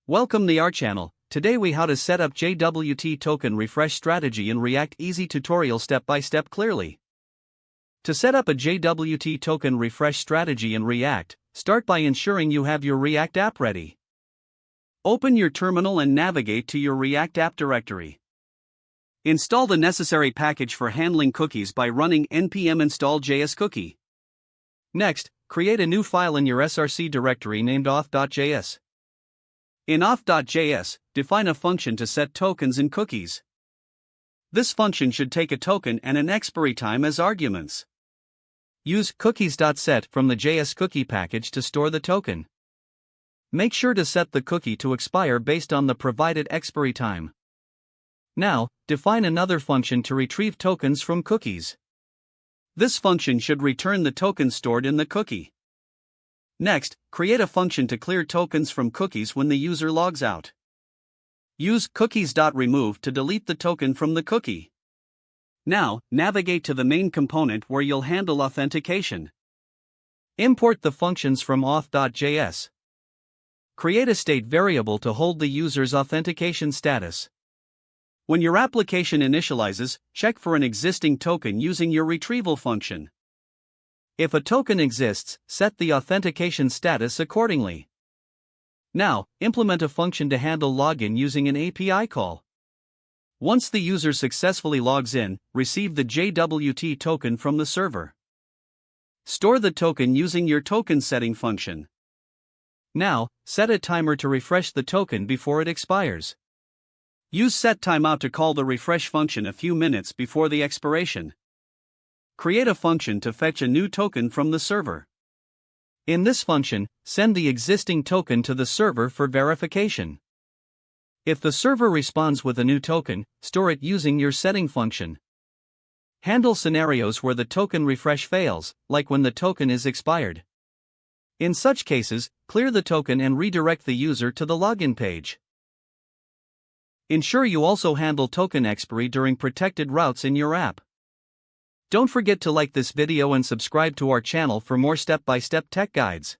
Welcome to our channel. Today we how to set up JWT token refresh strategy in React. Easy tutorial step by step clearly. To set up a JWT token refresh strategy in React, start by ensuring you have your React app ready. Open your terminal and navigate to your React app directory. Install the necessary package for handling cookies by running npm install JS cookie. Next, create a new file in your src directory named auth.js. In auth.js, define a function to set tokens in cookies. This function should take a token and an expiry time as arguments. Use cookies.set from the JS cookie package to store the token. Make sure to set the cookie to expire based on the provided expiry time. Now, define another function to retrieve tokens from cookies. This function should return the tokens stored in the cookie. Next, create a function to clear tokens from cookies when the user logs out. Use cookies.remove to delete the token from the cookie. Now, navigate to the main component where you'll handle authentication. Import the functions from auth.js. Create a state variable to hold the user's authentication status. When your application initializes, check for an existing token using your retrieval function. If a token exists, set the authentication status accordingly. Now, implement a function to handle login using an API call. Once the user successfully logs in, receive the JWT token from the server. Store the token using your token setting function. Now, set a timer to refresh the token before it expires. Use setTimeout to call the refresh function a few minutes before the expiration. Create a function to fetch a new token from the server. In this function, send the existing token to the server for verification. If the server responds with a new token, store it using your setting function. Handle scenarios where the token refresh fails, like when the token is expired. In such cases, clear the token and redirect the user to the login page. Ensure you also handle token expiry during protected routes in your app. Don't forget to like this video and subscribe to our channel for more step-by-step tech guides.